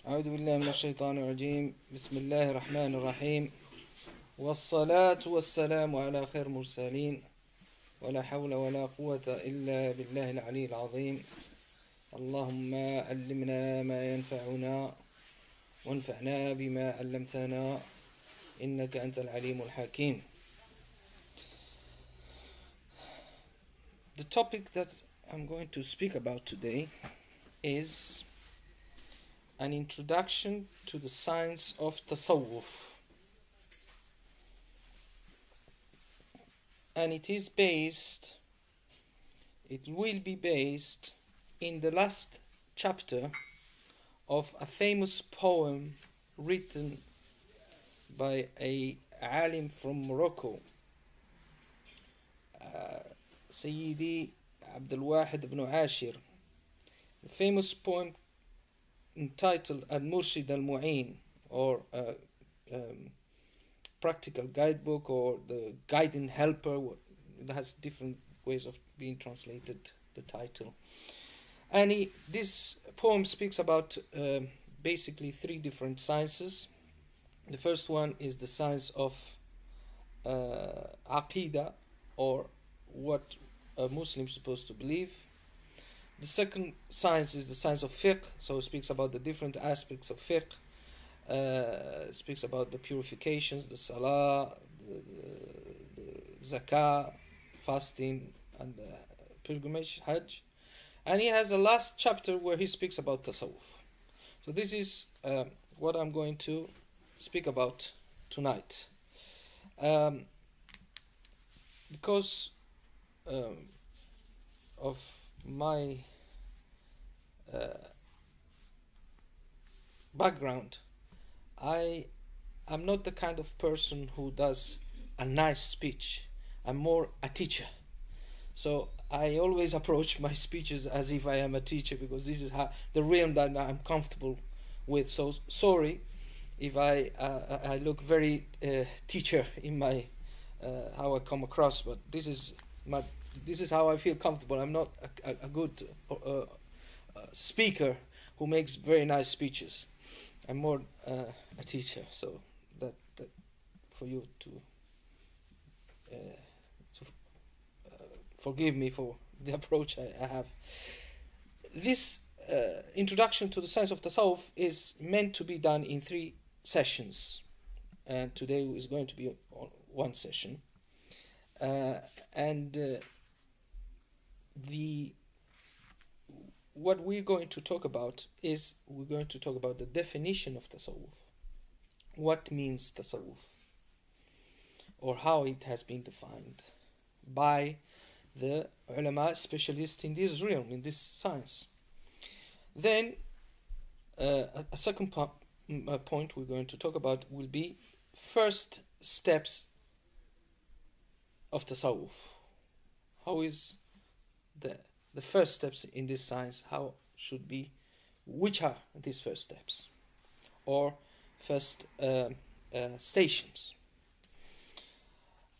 أعوذ بالله من الشيطان الرجيم بسم الله الرحمن الرحيم والصلاة والسلام على خير المرسلين ولا حول ولا قوة إلا بالله العلي العظيم اللهم علمنا ما ينفعنا وانفعنا بما علمتنا إنك أنت العليم الحكيم. The topic that I'm going to speak about today is an introduction to the science of Tasawwuf, and it will be based in the last chapter of a famous poem written by a alim from Morocco, Sayyidi Abdul Wahid ibn Ashir. The famous poem entitled Al-Murshid Al-Mu'in, or practical guidebook, or the guiding helper. It has different ways of being translated, the title. And this poem speaks about basically three different sciences. The first one is the science of Aqidah, or what a Muslim is supposed to believe. The second science is the science of fiqh, so it speaks about the different aspects of fiqh. It speaks about the purifications, the salah, the zakah, fasting, and the pilgrimage, hajj. And he has a last chapter where he speaks about tasawwuf. So this is what I'm going to speak about tonight. Because of my background, I am not the kind of person who does a nice speech. I'm more a teacher. So I always approach my speeches as if I am a teacher, because this is the realm that I'm comfortable with. So sorry if I look very teacher in my how I come across, but this is how I feel comfortable. I'm not a good speaker who makes very nice speeches. I'm more a teacher, so that for you to forgive me for the approach I have. This introduction to the science of Tasawwuf is meant to be done in 3 sessions, and today is going to be one session. What we're going to talk about is the definition of Tasawwuf. What means Tasawwuf, or how it has been defined by the ulama specialists in this realm, in this science. Then a second point we're going to talk about will be first steps of Tasawwuf. How is the first steps in this science? Which are these first steps, or first stations?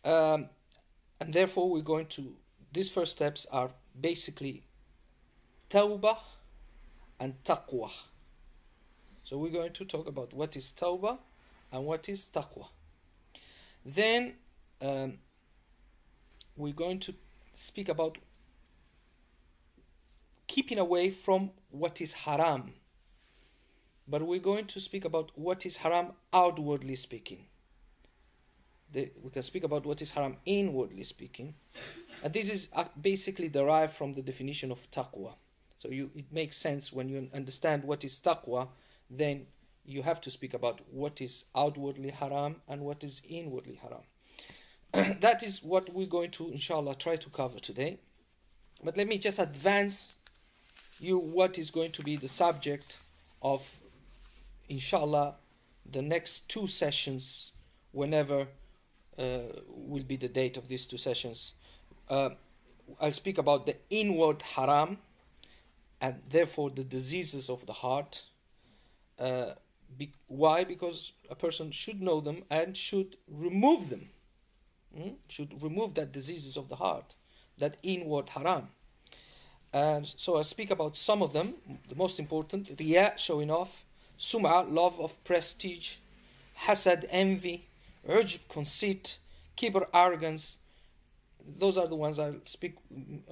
And therefore these first steps are basically tawbah and taqwa. So we're going to talk about what is tawbah and what is taqwa. Then we're going to speak about keeping away from what is haram. But we're going to speak about what is haram outwardly speaking. We can speak about what is haram inwardly speaking. And this is basically derived from the definition of taqwa. So it makes sense when you understand what is taqwa, then you have to speak about what is outwardly haram and what is inwardly haram. That is what we're going to, inshallah, try to cover today. But let me just advance you what is going to be the subject of, inshallah, the next 2 sessions, whenever will be the date of these 2 sessions. I'll speak about the inward haram, and therefore the diseases of the heart. Why? Because a person should know them and should remove them. Should remove that diseases of the heart, that inward haram. And so I speak about some of them. The most important, riya, showing off. sum'a, love of prestige, hasad, envy, ujb, conceit, kibr, arrogance. Those are the ones I'll speak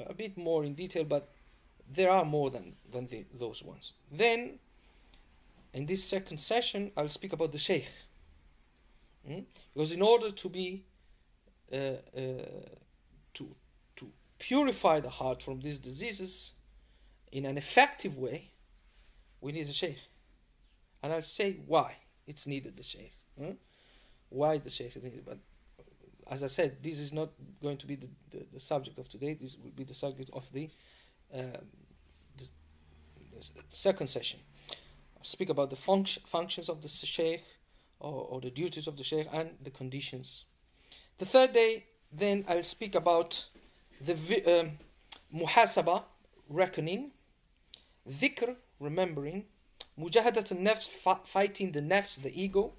a bit more in detail, but there are more than those ones. Then, in this second session, I'll speak about the Shaykh. Because in order to be to purify the heart from these diseases in an effective way, we need a Shaykh. And I'll say why it's needed, the Shaykh. Why the Shaykh is needed. But as I said, this is not going to be the subject of today. This will be the subject of the second session. I'll speak about the functions of the Shaykh, or the duties of the Shaykh, and the conditions. The third day, then I'll speak about the muhasaba, reckoning, dhikr, remembering, mujahadat al-nafs, fighting the nafs, the ego,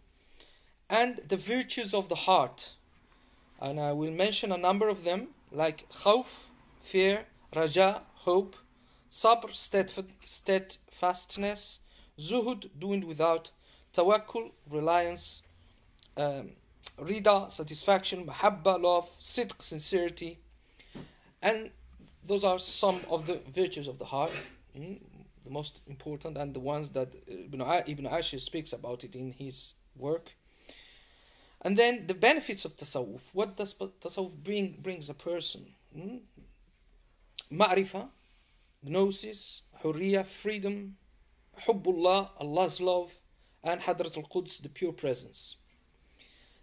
and the virtues of the heart. And I will mention a number of them, like khawf, fear, raja, hope, sabr, steadfastness, zuhud, doing without, tawakkul, reliance, rida, satisfaction, mahabba, love, sidq, sincerity. And those are some of the virtues of the heart, the most important, and the ones that Ibn Ashir speaks about it in his work. And then the benefits of tasawwuf. What does tasawwuf brings a person? Ma'rifah, gnosis, hurriya, freedom, hubbullah, Allah's love, and Hadrat al-Quds, the pure presence.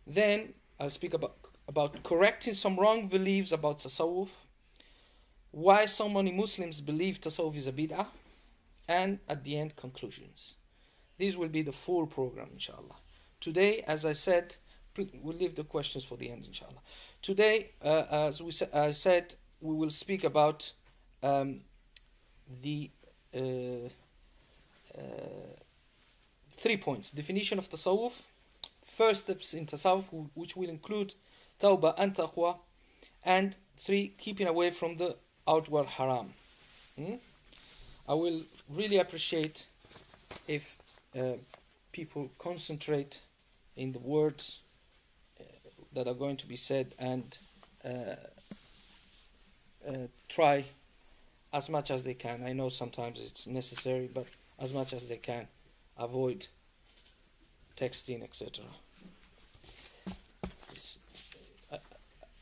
Then I'll speak about correcting some wrong beliefs about tasawwuf, why so many Muslims believe tasawwuf is a bid'ah, and at the end, conclusions. These will be the full program, inshallah. Today, as I said, we'll leave the questions for the end, inshallah. Today, as I said, we will speak about the 3 points. Definition of tasawwuf, first steps in tasawwuf, which will include tawbah and taqwa, and 3, keeping away from the outward haram. I will really appreciate if people concentrate in the words that are going to be said, and try as much as they can. I know sometimes it's necessary, but as much as they can, avoid texting, etc.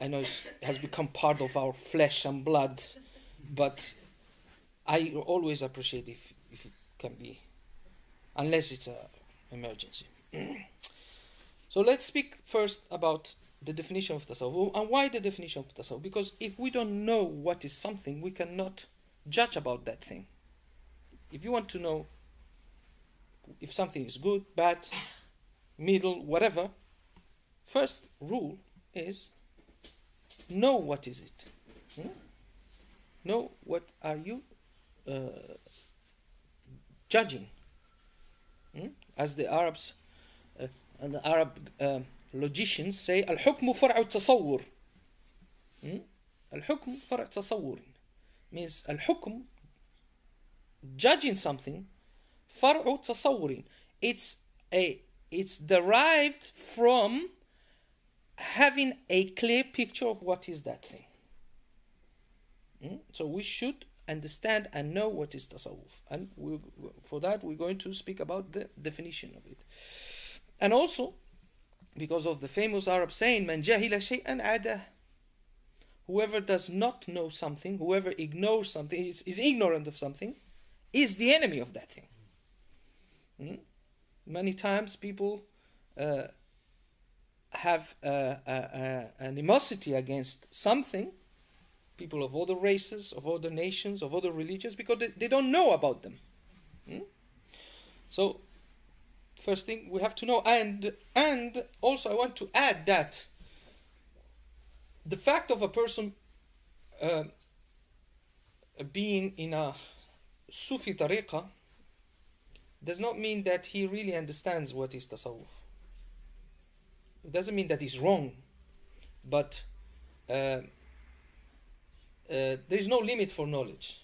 I know it has become part of our flesh and blood, but I always appreciate if it can be, unless it's an emergency. So let's speak first about the definition of tasawwuf. And why the definition of tasawwuf? Because if we don't know what is something, we cannot judge about that thing. If you want to know if something is good, bad, middle, whatever, first rule is know what is it. Know what are you judging. As the Arabs and the Arab logicians say, al-hukmu far'u tasawwur. Al-hukm far'u tasawwur means al-hukm, judging something, far'u tasawwurin. It's derived from having a clear picture of what is that thing. So we should understand and know what is tasawwuf, and for that we're going to speak about the definition of it. And also because of the famous Arab saying, man jahila shay'an adah, whoever does not know something, whoever ignores something, is ignorant of something, is the enemy of that thing. Many times people have an animosity against something, people of other races, of other nations, of other religions, because they don't know about them. So first thing we have to know, and also I want to add that the fact of a person being in a Sufi tariqah does not mean that he really understands what is tasawwuf. It doesn't mean that he's wrong, but there is no limit for knowledge.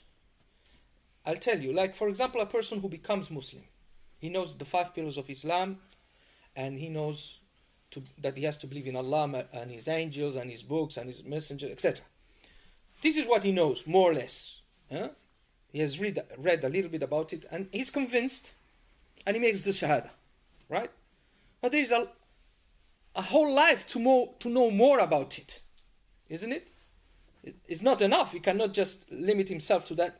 I'll tell you, like for example, a person who becomes Muslim, He knows the 5 pillars of Islam, and he knows that he has to believe in Allah and his angels and his books and his messengers, etc. This is what he knows, more or less. He has read a little bit about it, and he's convinced, and he makes the shahada, right? But there is a whole life to know more about it, isn't it? It's not enough. He cannot just limit himself to that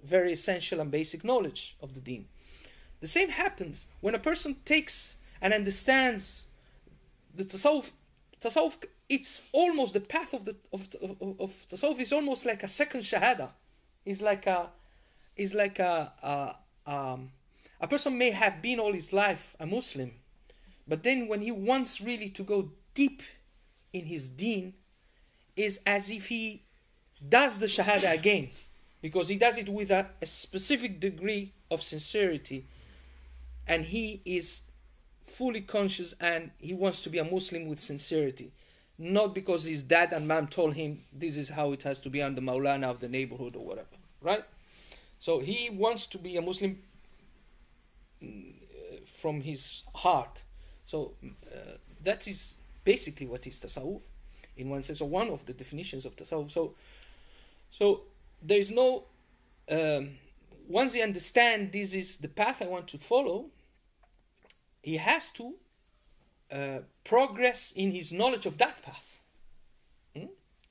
very essential and basic knowledge of the deen. The same happens when a person takes and understands the tasawwuf. Tasawwuf, it's almost the path of tasawwuf is almost like a second shahada. It's like a person may have been all his life a Muslim, but then when he wants really to go deep in his deen, is as if he does the shahada again, because he does it with a specific degree of sincerity, and he is fully conscious and he wants to be a Muslim with sincerity, not because his dad and mom told him this is how it has to be, on the Maulana of the neighborhood or whatever, right? So he wants to be a Muslim from his heart. So that is basically what is tasawwuf in one sense, or one of the definitions of tasawwuf. So there is no once he understands this is the path I want to follow, he has to progress in his knowledge of that path.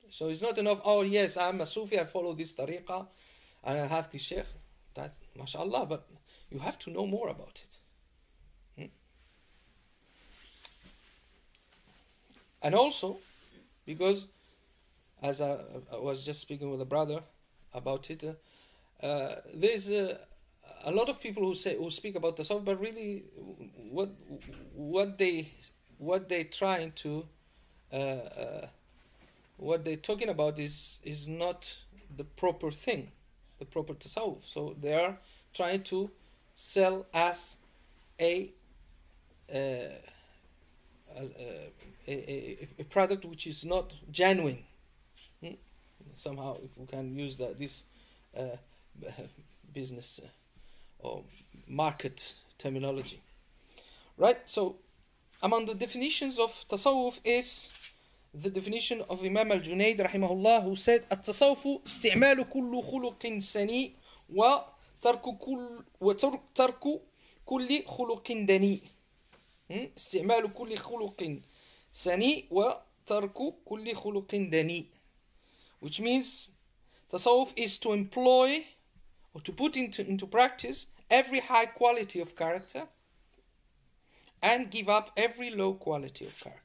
So it's not enough, oh yes, I'm a Sufi, I follow this tariqah, and I have this Shaykh. That, mashallah, but you have to know more about it. And also, because as I was just speaking with a brother about it, there's a lot of people who speak about tasawwuf, but really what they're trying to what they're talking about is not the proper thing, the proper tasawwuf. So they are trying to sell as a product which is not genuine. Somehow, if we can use this business or market terminology, right? So among the definitions of tasawwuf is the definition of Imam al-Junayd rahimahullah, who said التصوف استعمال كل خلق سني وترك كل خلق دني. استعمال كل خلق سني وترك كل خلق دني, which means tasawwuf is to employ or to put into practice every high quality of character and give up every low quality of character.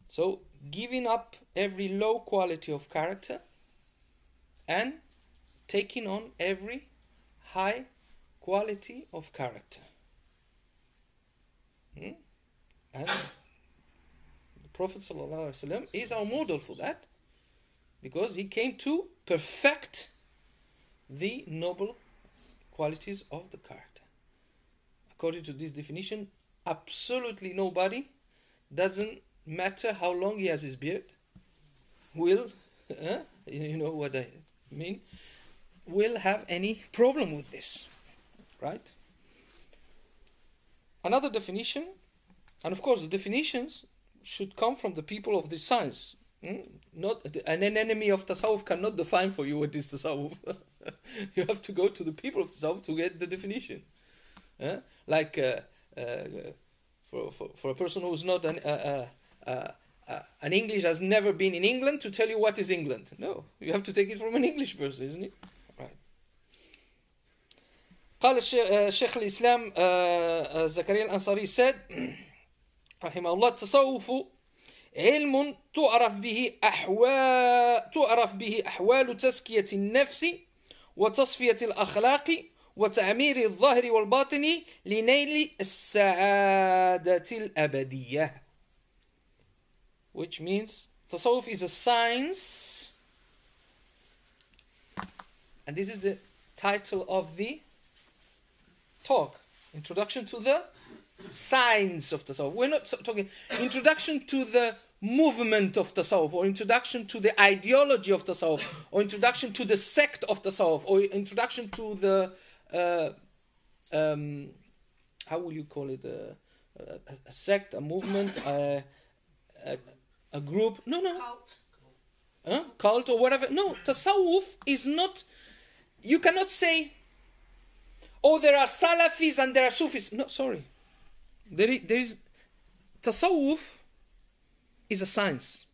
So giving up every low quality of character and taking on every high quality of character. And the Prophet ﷺ is our model for that, because he came to perfect the noble qualities of the character. According to this definition, absolutely nobody, doesn't matter how long he has his beard, will, you know what I mean, will have any problem with this, right? Another definition, and of course the definitions should come from the people of the science. Not an enemy of tasawwuf cannot define for you what is tasawwuf. You have to go to the people of tasawwuf to get the definition. Like for a person who's not an English, has never been in England, to tell you what is England. No, you have to take it from an English person, isn't it? Right. قال الشيخ الإسلام زكريا الأنصاري said رحمه الله التصوف علم تعرف به أحوال تزكية النفس وتصفية الأخلاق وتعمير الظاهر والباطن لنيل السعادة الأبدية, which means Tasawwuf is a science, and this is the title of the talk, Introduction to the Science of Tasawwuf. We're not talking introduction to the movement of Tasawwuf, or introduction to the ideology of Tasawwuf, or introduction to the sect of Tasawwuf, or introduction to the uh, how will you call it, a sect, a movement, a group. No, no. Cult or whatever. No, Tasawwuf is not, you cannot say, oh, there are Salafis and there are Sufis. No, sorry. There is Tasawwuf is a science.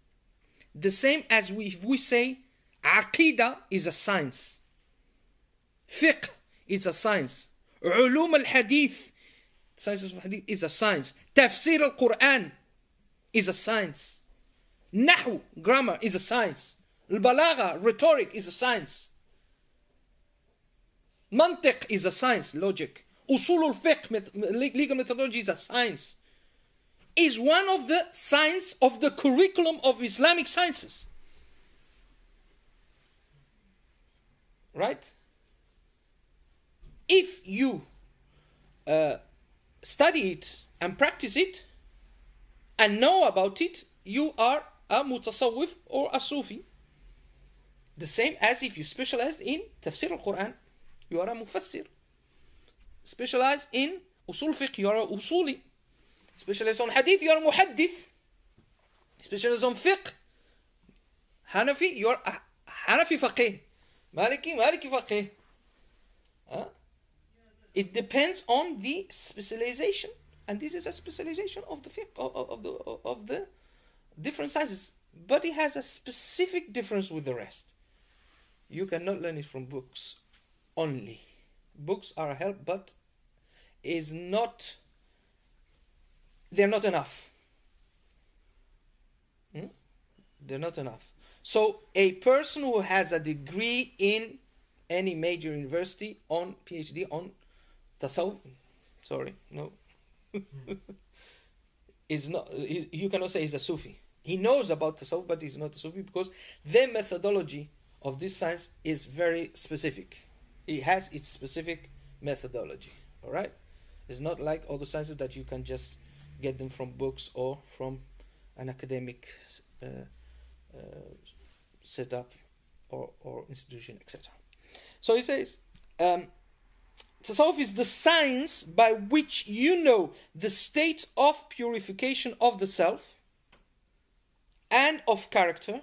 The same as we say Aqidah is a science. Fiqh is a science. Ulum al-Hadith, sciences of Hadith, is a science. Tafsir al-Quran is a science. Nahu, grammar, is a science. Al-Balagha, rhetoric, is a science. Mantiq is a science, logic. Usul al-Fiqh, legal methodology, is a science. Is one of the science of the curriculum of Islamic sciences. Right? If you study it and practice it and know about it, you are a mutasawwif or a Sufi. The same as if you specialize in tafsir al-Quran, you are a mufassir. Specialize in usul fiqh, you are a usuli. Specialize on hadith, you are a muhaddith. Specialize on fiqh, Hanafi, you are a Hanafi faqih. Maliki faqih. It depends on the specialization, and this is a specialization of the fiqh, of the different sciences, but it has a specific difference with the rest. You cannot learn it from books only. Books are a help, but they're not enough. They're not enough. So a person who has a degree in any major university on PhD on Tasawwuf, is not. You cannot say he's a Sufi. He knows about Tasawwuf, but he's not a Sufi because their methodology of this science is very specific. It has its specific methodology. All right, it's not like other sciences that you can just get them from books or from an academic setup or institution, etc. So he says, Tasawwuf is the science by which you know the state of purification of the self and of character,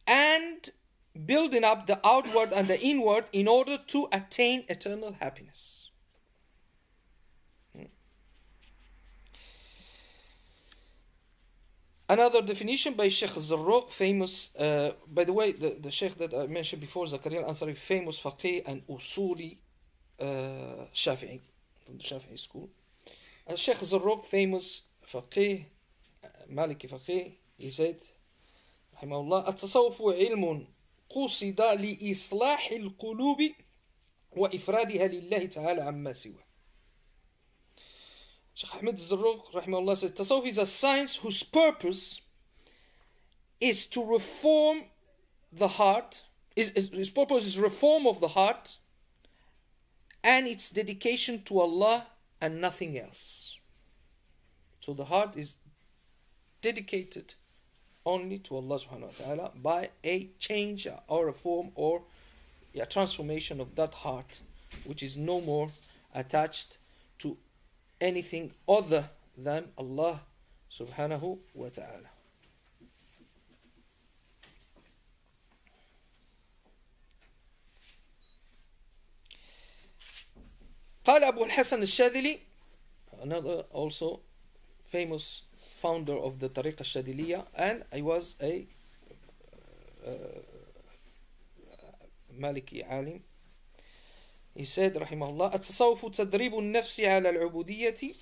and building up the outward and the inward in order to attain eternal happiness. Another definition by Shaykh Zarruq, famous, by the way, the Shaykh that I mentioned before, Zakaria al-Ansari, famous faqih and usuli Shafi'i, from the Shafi'i school. Shaykh Zarruq, famous faqih, Maliki faqih, he said, rahimahullah, التصوف علم قصد لإصلاح القلوب وإفرادها لله تعالى عما سواه. Shaykh Ahmed Zarruq, rahimahullah, said, Tasawwuf is a science whose purpose is to reform the heart. His purpose is reform of the heart and its dedication to Allah and nothing else. So the heart is dedicated only to Allah subhanahu wa ta'ala by a change or reform or a transformation of that heart, which is no more attached to anything other than Allah subhanahu wa ta'ala. قال أبو الحسن الشاذلي, another also famous founder of the Tariqa al-Shadiliya, and I was a Maliki alim. He said رحمه الله التصوف تدريب النفس على العبودية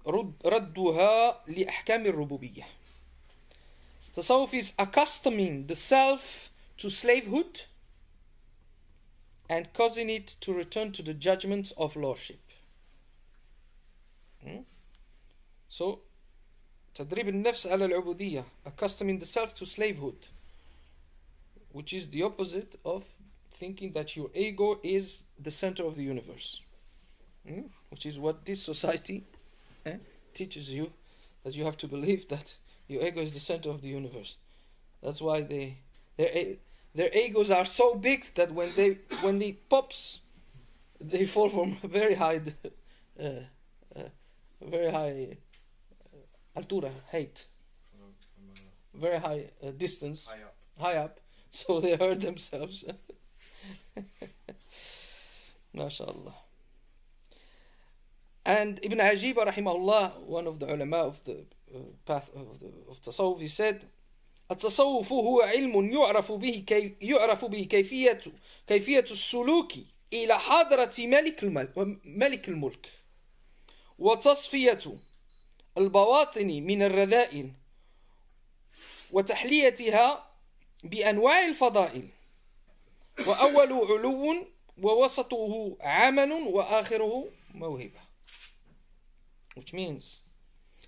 وردها لأحكام الربوبية. Tasawwuf is accustoming the self to slavehood and causing it to return to the judgments of lordship. So, تدريب النفس على العبودية, accustoming the self to slavehood, which is the opposite of thinking that your ego is the center of the universe, which is what this society teaches you, that you have to believe that your ego is the center of the universe. That's why their egos are so big that when they pops, they fall from very high, very high altura, height, very high distance, high up, so they hurt themselves. MashaAllah. And Ibn Ajib rahimahullah, one of the ulama of the path of Tasawwuf, he said, التصوف هو علم يعرف به كيفية السلوك إلى حضرة ملك الملك وتصفية البواطن من الرذائل وتحليتها بأنواع الفضائل وأول علو ووسطه عمل وآخره موهبة. Which means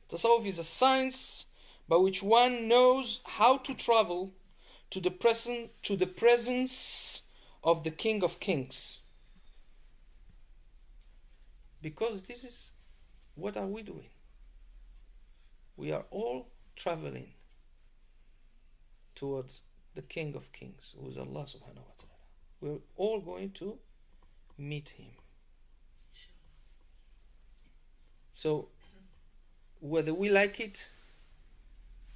Tasawwuf is a science by which one knows how to travel to the presence of the King of Kings. Because this is, what are we doing? We are all traveling towards the King of Kings, who is Allah subhanahu wa ta'ala. We're all going to meet him. So whether we like it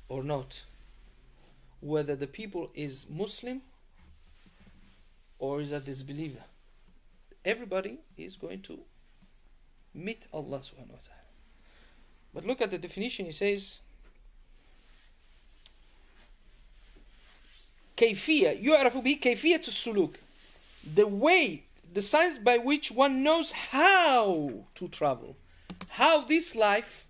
or not, whether the people is Muslim or is a disbeliever, everybody is going to meet Allah subhanahu wa ta'ala. But look at the definition. He says كيفية يعرف به كيفية السلوك, the way, the science by which one knows how to travel, how in this life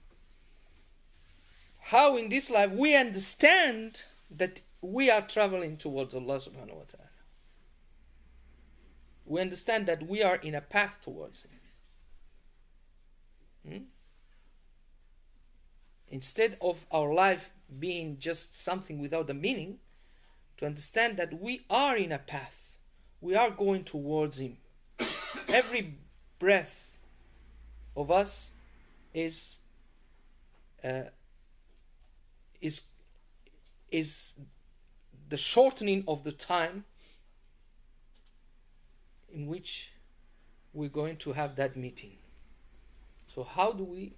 we understand that we are traveling towards Allah subhanahu wa ta'ala. We understand that we are in a path towards him. Instead of our life being just something without a meaning, to understand that we are in a path, we are going towards him. Every breath of us is the shortening of the time in which we're going to have that meeting. So how do we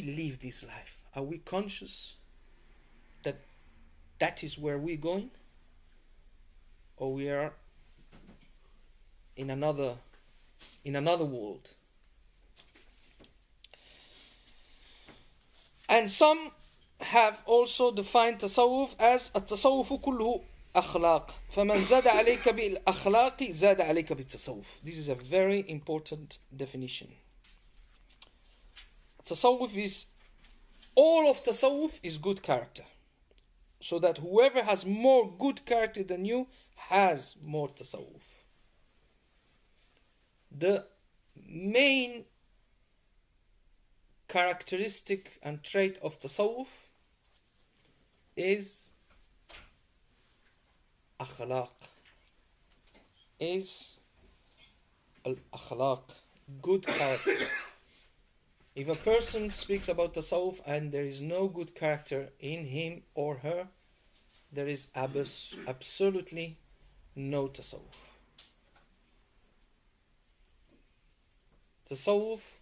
live this life? Are we conscious that is where we're going, or we are in another world? And some have also defined tasawwuf as التصوف كله أخلاق فمن زاد عليك بالأخلاق زاد عليك بالتصوف. This is a very important definition. Tasawwuf is, all of tasawwuf is good character, so that whoever has more good character than you has more tasawwuf. The main characteristic and trait of tasawwuf is akhlaq, is al-akhlaq, good character. If a person speaks about tasawwuf and there is no good character in him or her, there is absolutely no tasawwuf. Tasawwuf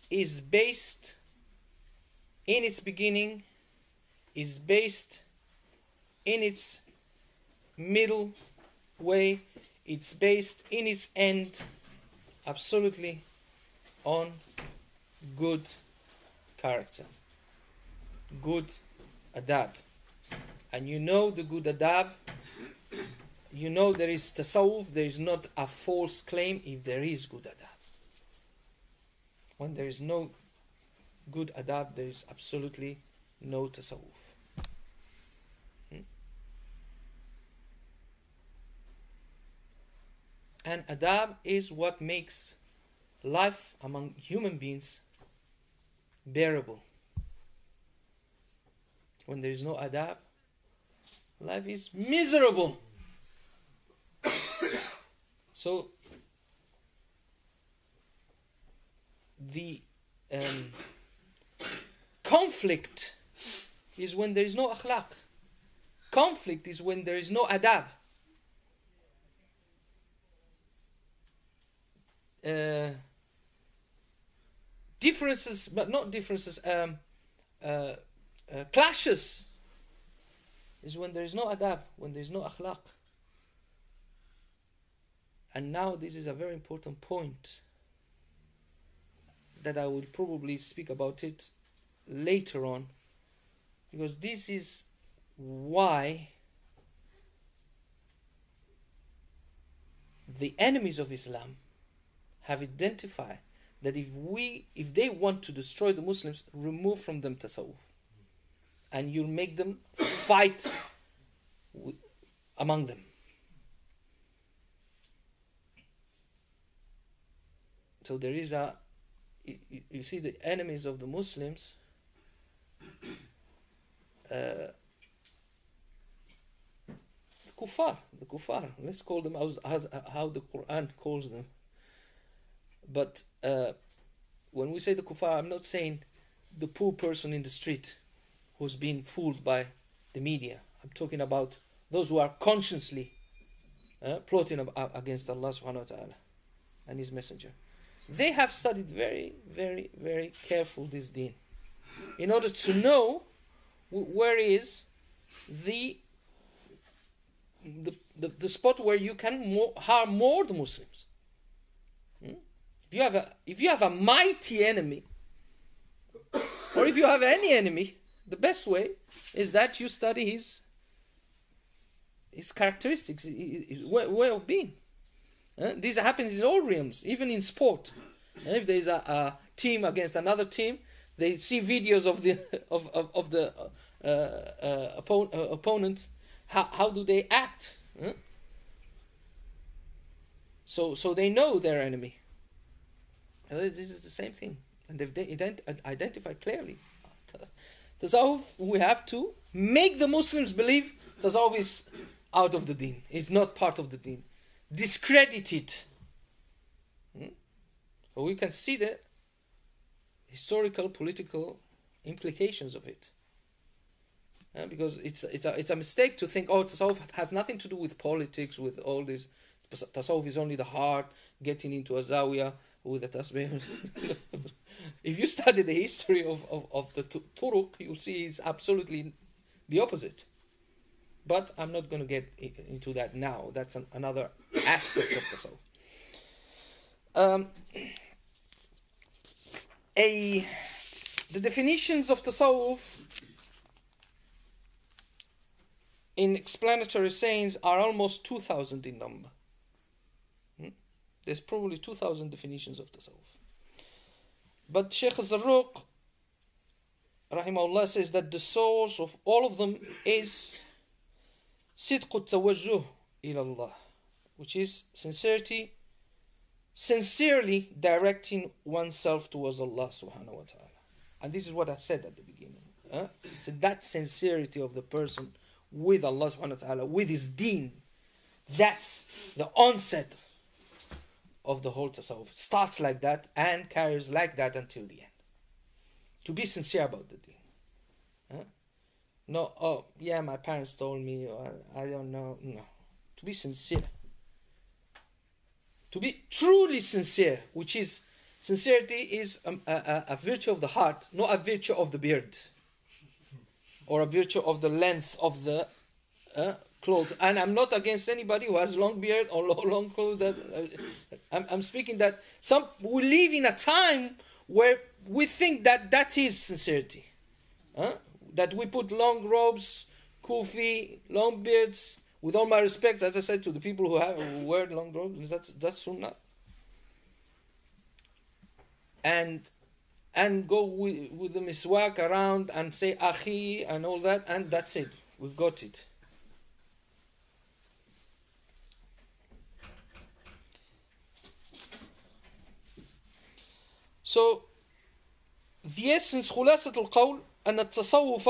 is based in its beginning, is based in its middle way, it's based in its end absolutely on good character, good adab. And you know the good adab, you know there is tasawwuf, there is not a false claim if there is good adab. When there is no good adab, there is absolutely no tasawwuf. And adab is what makes life among human beings bearable. When there is no adab, life is miserable. So the conflict is when there is no akhlaq. conflict is when there is no adab. Differences, but not differences, clashes is when there is no adab, when there is no akhlaq. And now this is a very important point that I will probably speak about it later on, because this is why the enemies of Islam have identified that if they want to destroy the Muslims, remove from them Tasawwuf, and you'll make them fight among them. So there is you see the enemies of the Muslims, the kuffar, let's call them how the Quran calls them. But when we say the kuffar, I'm not saying the poor person in the street who's been fooled by the media. I'm talking about those who are consciously plotting against Allah subhanahu wa ta'ala and His Messenger. They have studied very, very, very careful this deen in order to know where is the spot where you can harm more the Muslims. If you have a mighty enemy, or if you have any enemy, the best way is that you study his characteristics, his way of being. This happens in all realms, even in sport. If there is a team against another team, they see videos of the opponent. How do they act? So they know their enemy. This is the same thing, and they've identified clearly. Tasawwuf, we have to make the Muslims believe Tasawwuf is out of the deen, is not part of the deen. Discredit it. But we can see the historical, political implications of it. Because it's a mistake to think, Tasawwuf has nothing to do with politics, with all this. Tasawwuf is only the heart, getting into a zawiyah with a tasbih. If you study the history of the turuq, you'll see it's absolutely the opposite. But I'm not going to get into that now. That's another aspect of tasawwuf. The definitions of tasawwuf in explanatory sayings are almost 2,000 in number. There's probably 2,000 definitions of tasawwuf. But Shaykh Zarruq, rahimahullah, says that the source of all of them is صدق التوجه إلى الله, which is sincerely directing oneself towards Allah subhanahu wa ta'ala. And this is what I said at the beginning. So that sincerity of the person with Allah subhanahu wa ta'ala, with his deen, that's the onset of the whole tasawwuf. Starts like that and carries like that until the end. To be sincere about the deen. No, my parents told me, or I don't know. No. To be sincere. To be truly sincere, which is, sincerity is a virtue of the heart, not a virtue of the beard. Or a virtue of the length of the clothes. And I'm not against anybody who has long beard or long clothes. I'm speaking that we live in a time where we think that is sincerity. That we put long robes, kufi, long beards. With all my respect, as I said, to the people who wear long robes, that's sunnah. And go with the miswak around and say akhi and all that, and that's it. We've got it. So, the essence, خلاصة القول, أن التصوف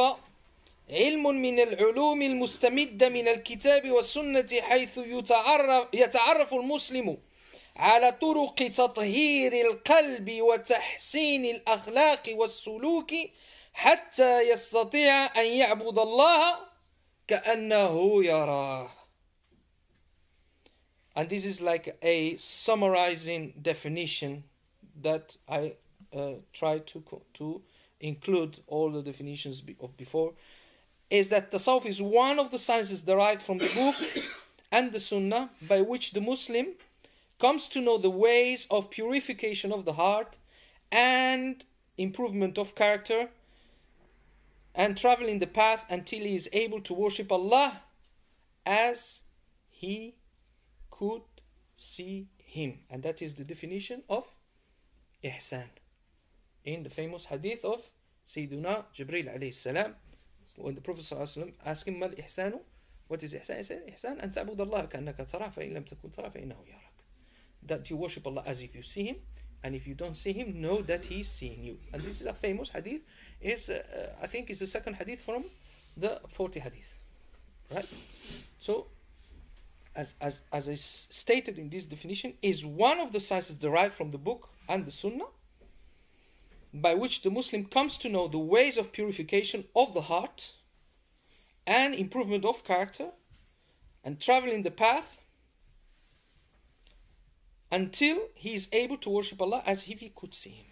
علم من العلوم المستمدة من الكتاب والسنة، حيث يتعرف المسلم على طرق تطهير القلب وتحسين الأخلاق والسلوك حتى يستطيع أن يعبد الله كأنه يراه. And this is like a summarizing definition that I try to include all the definitions of before, is that Tasawwuf is one of the sciences derived from the book and the Sunnah by which the Muslim comes to know the ways of purification of the heart and improvement of character and travel in the path until he is able to worship Allah as he could see him. And that is the definition of ihsan in the famous hadith of Sayyiduna Jibreel alayhi salam, when the Prophet asked him, Mal ihsanu, what is ihsan? He said, ihsan an ta'bud Allah ka'annaka tarah fa in lam takun tarah fa innahu yarak. That you worship Allah as if you see him, and if you don't see him, know that he's seeing you. And this is a famous hadith. Is I think is the second hadith from the 40 hadith, right? So, as I stated in this definition, is one of the sciences derived from the book and the Sunnah, by which the Muslim comes to know the ways of purification of the heart and improvement of character and travel in the path until he is able to worship Allah as if he could see him.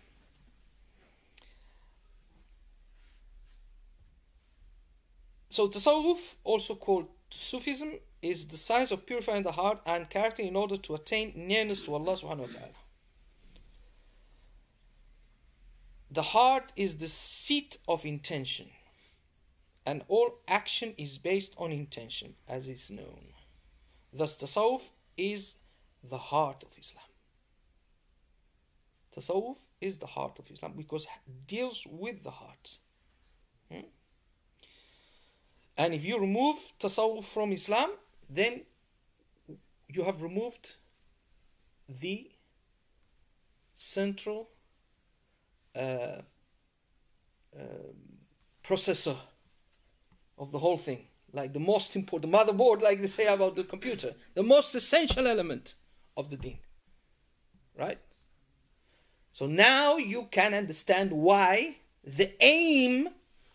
So Tasawwuf, also called Sufism, is the science of purifying the heart and character in order to attain nearness to Allah subhanahu wa ta'ala. The heart is the seat of intention, and all action is based on intention, as is known. Thus Tasawwuf is the heart of Islam. Tasawwuf is the heart of Islam because it deals with the heart. And if you remove Tasawwuf from Islam, then you have removed the central processor of the whole thing. Like the most important, the motherboard, like they say about the computer. The most essential element of the deen. Right? So now you can understand why the aim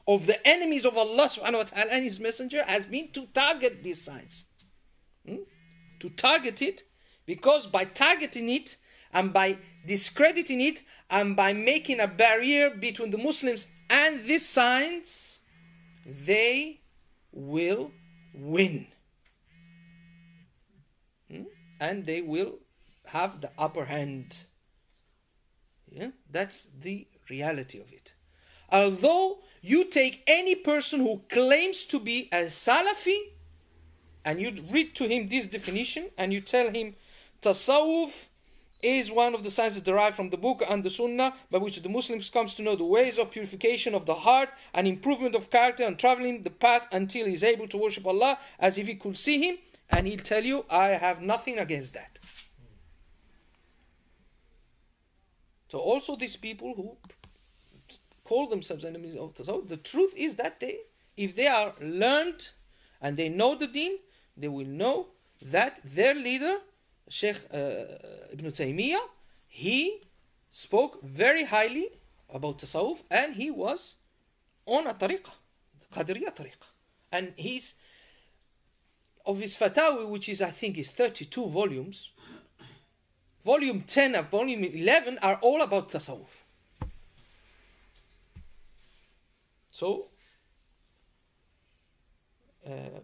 of the enemies of Allah subhanahu wa ta'ala and His Messenger has been to target this science. To target it, because by targeting it and by discrediting it and by making a barrier between the Muslims and this science, they will win. And they will have the upper hand. Yeah? That's the reality of it. Although you take any person who claims to be a Salafi and you read to him this definition and you tell him Tasawwuf is one of the sciences derived from the book and the Sunnah by which the Muslims comes to know the ways of purification of the heart and improvement of character and traveling the path until he is able to worship Allah as if he could see him, and he'll tell you, I have nothing against that. So also these people who call themselves enemies of Tasawwuf, the truth is that if they are learned and they know the deen, they will know that their leader, Shaykh Ibn Taymiyyah, he spoke very highly about Tasawwuf, and he was on a tariqah, the Qadiriyya tariqah. And of his Fatawi, which is I think is 32 volumes, volume 10 and volume 11 are all about Tasawwuf. So,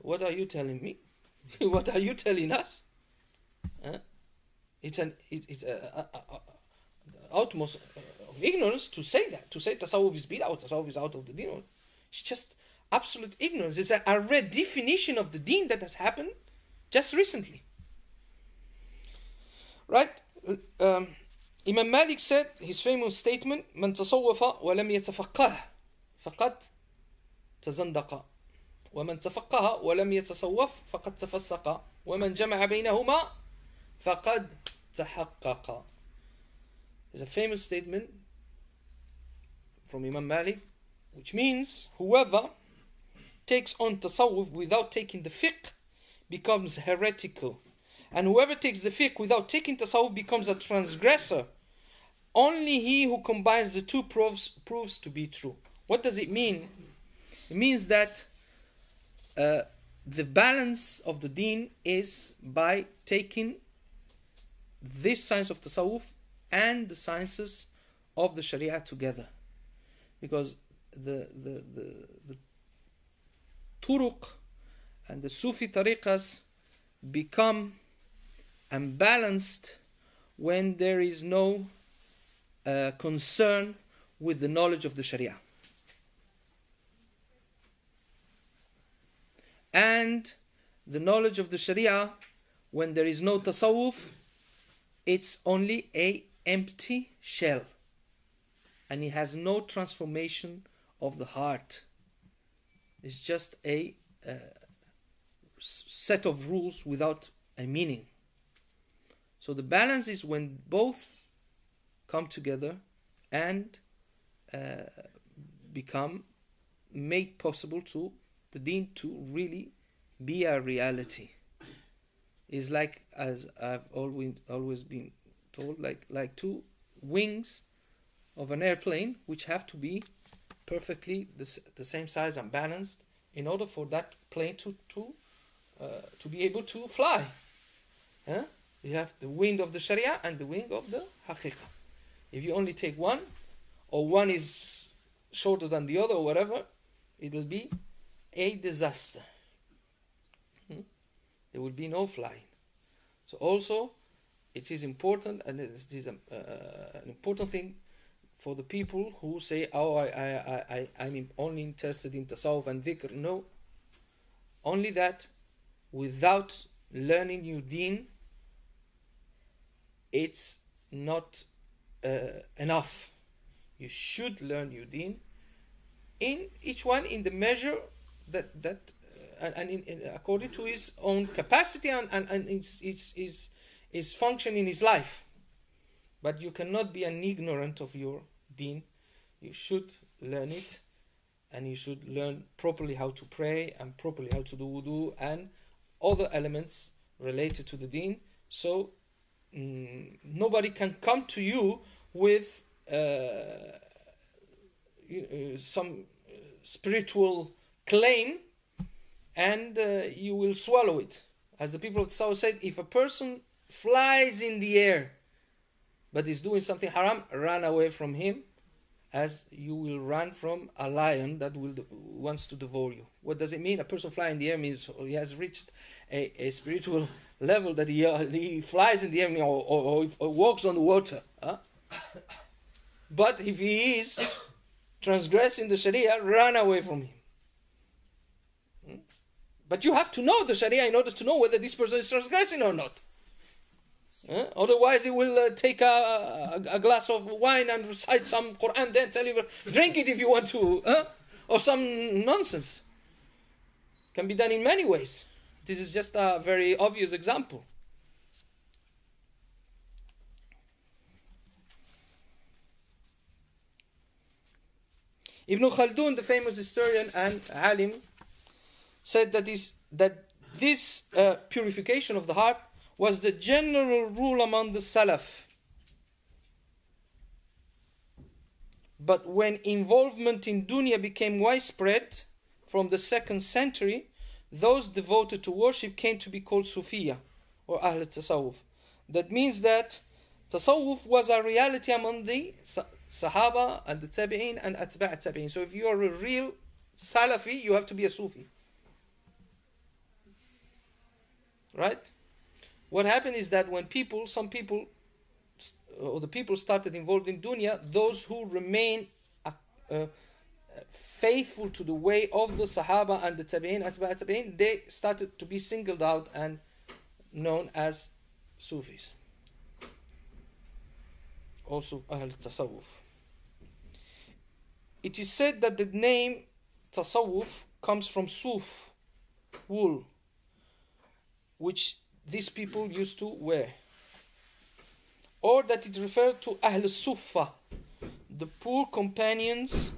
what are you telling me? What are you telling us? It's utmost of ignorance to say that. To say Tasawwuf is bid'ah or Tasawwuf is out of the deen. It's just absolute ignorance. It's a redefinition of the deen that has happened just recently. Right? Imam Malik said, his famous statement, من تصوف ولم يتفقه فقد تزندق ومن تفقه ولم يتصوف فقد تفسق ومن جمع بينهما فقد تحقق. It's a famous statement from Imam Malik, which means whoever takes on Tasawwuf without taking the fiqh becomes heretical, and whoever takes the fiqh without taking Tasawwuf becomes a transgressor. Only he who combines the two proves to be true. What does it mean? It means that the balance of the deen is by taking this science of Tasawwuf and the sciences of the Sharia together, because the turuq and the Sufi tariqas become unbalanced when there is no concern with the knowledge of the Sharia. And the knowledge of the Sharia, when there is no Tasawwuf, it's only a empty shell, and it has no transformation of the heart. It's just a set of rules without a meaning. So the balance is when both come together and become made possible to the deen to really be a reality. Is like, as I've always been told, like two wings of an airplane, which have to be perfectly the same size and balanced in order for that plane to be able to fly. You have the wing of the Sharia and the wing of the Haqiqah. If you only take one, or one is shorter than the other, or whatever, it will be a disaster. There will be no flying. So also, it is important, and it is an important thing for the people who say, "Oh, I'm only interested in tasawwuf and dhikr." No, only that. Without learning your deen, it's not enough. You should learn your deen, in each one in the measure that in according to his own capacity and his function in his life. But you cannot be an ignorant of your deen. You should learn it, and you should learn properly how to pray and properly how to do wudu and other elements related to the deen. So nobody can come to you with some spiritual claim, and you will swallow it. As the people of Tasawwuf said, if a person flies in the air but is doing something haram, run away from him, as you will run from a lion that wants to devour you. What does it mean? A person flying in the air means he has reached a spiritual level that he flies in the air or walks on the water. But if he is transgressing the Sharia, run away from him. But you have to know the Sharia in order to know whether this person is transgressing or not. Otherwise, he will take a glass of wine and recite some Quran, then tell you, drink it if you want to, or some nonsense. Can be done in many ways. This is just a very obvious example. Ibn Khaldun, the famous historian and alim, said that this purification of the heart was the general rule among the Salaf. But when involvement in dunya became widespread from the 2nd century, those devoted to worship came to be called Sufiya or Ahl Tasawwuf. That means that Tasawwuf was a reality among the Sahaba and the Tabi'in and Atba' Tabi'in. So if you are a real Salafi, you have to be a Sufi. Right? What happened is that when some people started involved in dunya, those who remain faithful to the way of the Sahaba and the Tabi'in, Atba' Tabi'in, they started to be singled out and known as Sufis. Also Ahl Tasawwuf. It is said that the name Tasawwuf comes from Suf, wool, which these people used to wear, or that it referred to Ahl Suffa, the poor companions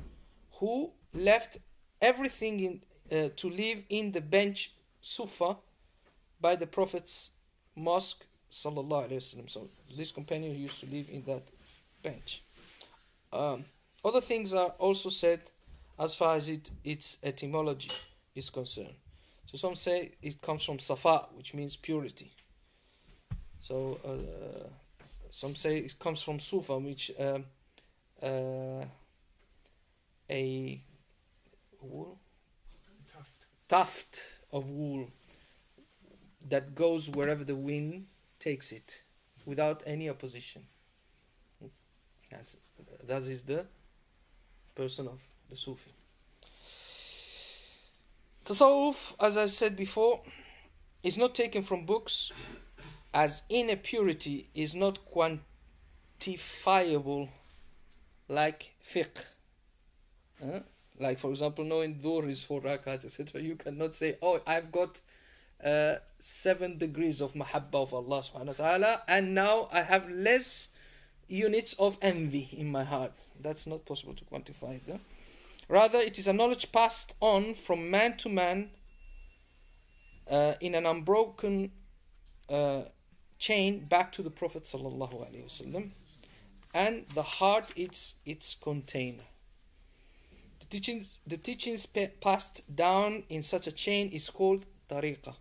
who left everything to live in the bench Suffa by the Prophet's mosque sallallahu alaihi wasallam. So this companion used to live in that bench. Other things are also said as far as its etymology is concerned. So some say it comes from Safa, which means purity. So some say it comes from Sufa, which a wool? Tuft of wool that goes wherever the wind takes it, without any opposition. That is the person of the Sufi. Tasawwuf, as I said before, is not taken from books, as inner purity is not quantifiable like fiqh. Like, for example, knowing dhuhr is 4 rakats, etc. You cannot say, oh, I've got 7 degrees of mahabba of Allah subhanahu wa ta'ala, and now I have less units of envy in my heart. That's not possible to quantify it. Rather, it is a knowledge passed on from man to man in an unbroken chain back to the Prophet sallallahu alaihi wasallam, and the heart is its container. The teachings passed down in such a chain is called tariqah.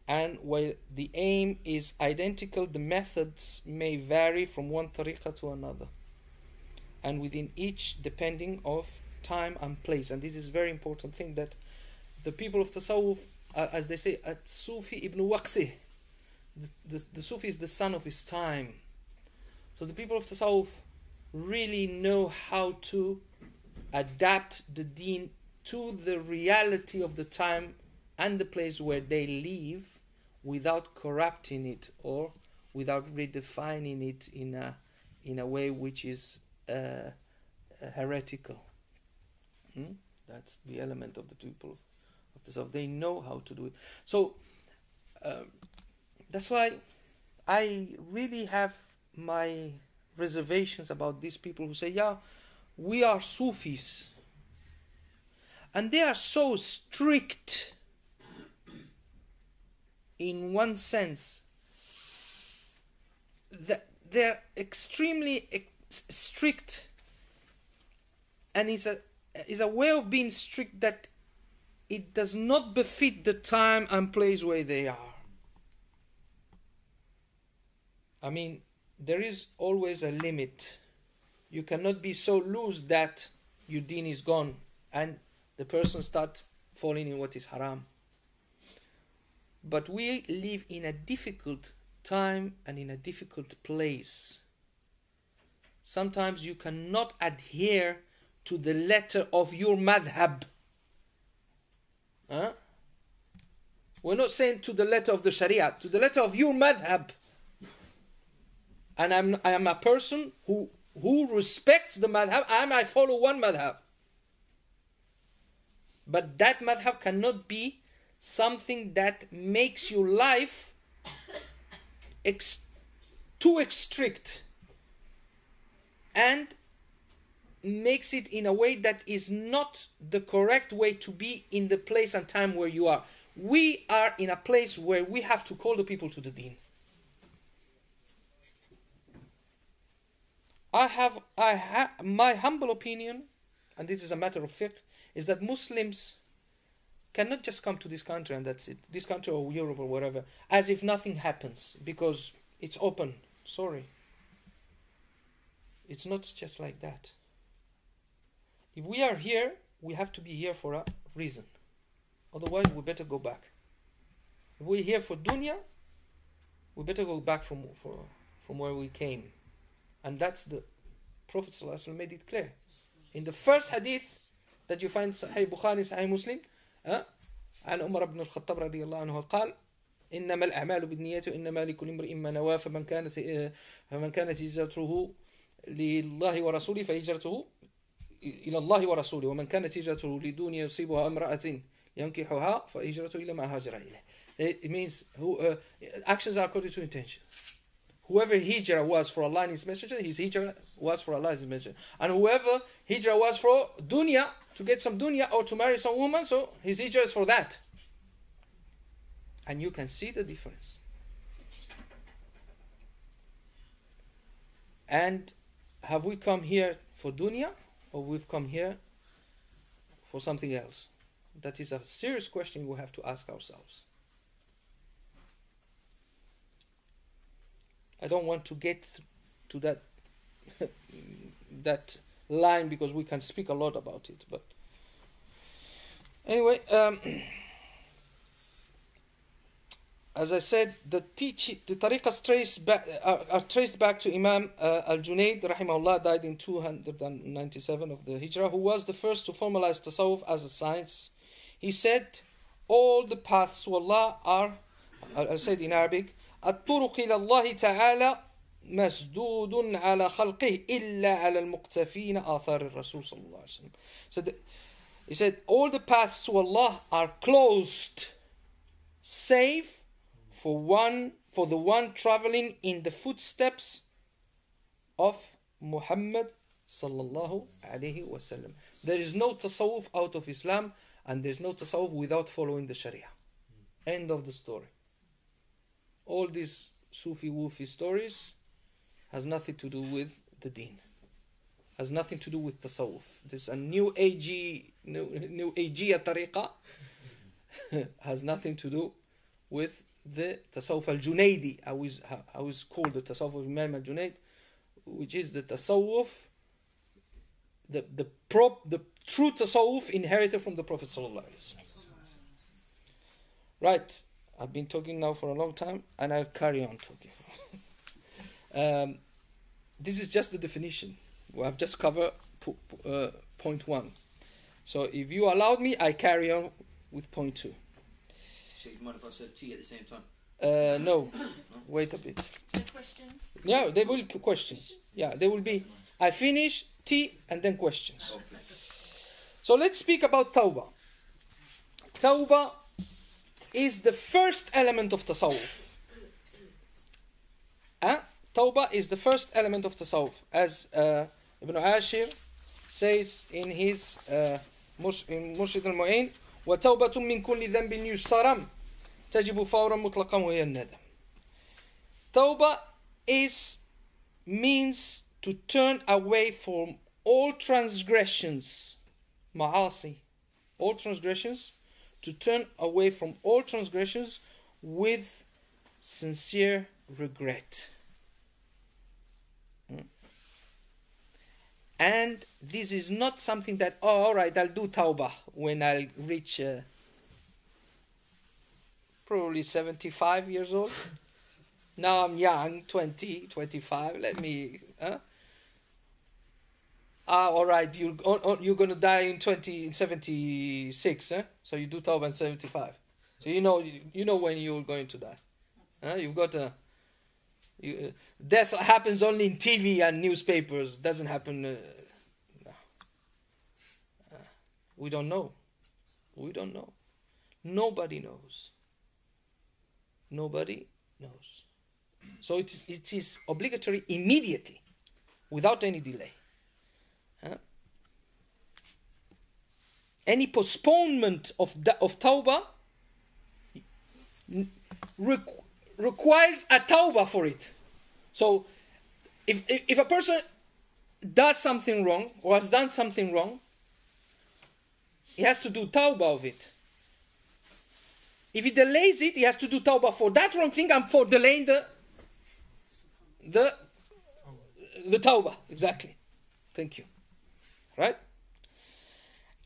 And while the aim is identical, the methods may vary from one tariqah to another, and within each depending of time and place. And this is a very important thing, that the people of Tasawwuf, as they say, at Sufi ibn Waqsi, the Sufi is the son of his time. So the people of Tasawwuf really know how to adapt the deen to the reality of the time and the place where they live, without corrupting it or without redefining it in a way which is heretical. That's the element of the people of the South. They know how to do it. So that's why I really have my reservations about these people who say, yeah, we are Sufis, and they are so strict in one sense that they're extremely strict, and is a way of being strict that it does not befit the time and place where they are. I mean, there is always a limit. You cannot be so loose that your deen is gone and the person start falling in what is haram. But we live in a difficult time and in a difficult place. Sometimes you cannot adhere to the letter of your madhab. We're not saying to the letter of the Sharia, to the letter of your madhab. And I am a person who respects the madhab. I follow one madhab. But that madhab cannot be something that makes your life too strict and makes it in a way that is not the correct way to be in the place and time where you are. We are in a place where we have to call the people to the deen. I have my humble opinion, and this is a matter of fiqh, is that Muslims cannot just come to this country and that's it. This country or Europe or whatever, as if nothing happens because it's open. Sorry. It's not just like that. If we are here, we have to be here for a reason. Otherwise, we better go back. If we're here for dunya, we better go back from where we came. And that's the Prophet ﷺ made it clear. In the first hadith that you find Sahih Bukhari, Sahih Muslim, عن عمر بن الخطاب رضي الله عنه قال إنما الأعمال بالنيات وإنما لكل امرئ ما نوى فمن كانت هجرته لله ورسوله فهجرته إلى الله ورسوله ومن كانت هجرته لدنيا يصيبها امرأة ينكحها فهجرته إلى ما هاجر إليه. It means actions are according to intention. Whoever hijrah was for Allah and His Messenger, his hijrah was for Allah and His Messenger. And whoever hijrah was for dunya, to get some dunya or to marry some woman, so his hijrah is for that. And you can see the difference. And have we come here for dunya or we've come here for something else? That is a serious question we have to ask ourselves. I don't want to get to that that line because we can speak a lot about it. But anyway, as I said, the tariqas are traced back to Imam al-Junayd, rahimahullah, died in 297 of the Hijrah, who was the first to formalize Tasawwuf as a science. He said, all the paths to Allah are, I said in Arabic, الطرق إلى الله تعالى مسدود على خلقه إلا على المقتفين آثار الرسول صلى الله عليه وسلم. So he said, all the paths to Allah are closed, save for the one traveling in the footsteps of Muhammad sallallahu alaihi wasallam. There is no tasawwuf out of Islam, and there is no tasawwuf without following the Sharia. End of the story. All these Sufi-Wufi stories has nothing to do with the deen. Has nothing to do with tasawwuf. This a new agey tariqa has nothing to do with the Tasawwuf al-Junaydi. I was called the Tasawwuf of Imam al-Junayd, which is the Tasawwuf, the true Tasawwuf inherited from the Prophet sallallahu alaihi wasallam. Right, I've been talking now for a long time, and I'll carry on talking. This is just the definition. We have just covered point 1. So if you allowed me, I carry on with point 2. Shaykh, mind if I serve tea at the same time? No. Wait a bit. The questions? Yeah, there will be questions. Yeah, there will be. I finish tea and then questions. Okay. So let's speak about Tawbah. Tawbah is the first element of Tasawwuf. Tawbah is the first element of Tasawwuf, as Ibn Ashir says in his Murshid al-Mu'in, وَتَوْبَةٌ مِّن كُلِّ ذَنْبٍ يُجْتَرَمْ تَجِبُ فَوْرًا مُطْلَقًا وَهِيَ النَّدَمْ. Tawbah means to turn away from all transgressions, ma'asi, all transgressions, to turn away from all transgressions with sincere regret. And this is not something that, all right, I'll do tawbah when I'll reach probably 75 years old. Now I'm young, 20, 25, let me... all right, you're going to die in 76, so you do tawbah in 75. So you know when you're going to die. You've got a... death happens only in TV and newspapers. Doesn't happen. No. We don't know. We don't know. Nobody knows. Nobody knows. So it is obligatory immediately, without any delay. Any postponement of tawbah requires a tawbah for it. So if a person does something wrong or has done something wrong, he has to do tawbah of it. If he delays it, he has to do tawbah for that wrong thing and for delaying the tawbah. Exactly. Thank you. Right?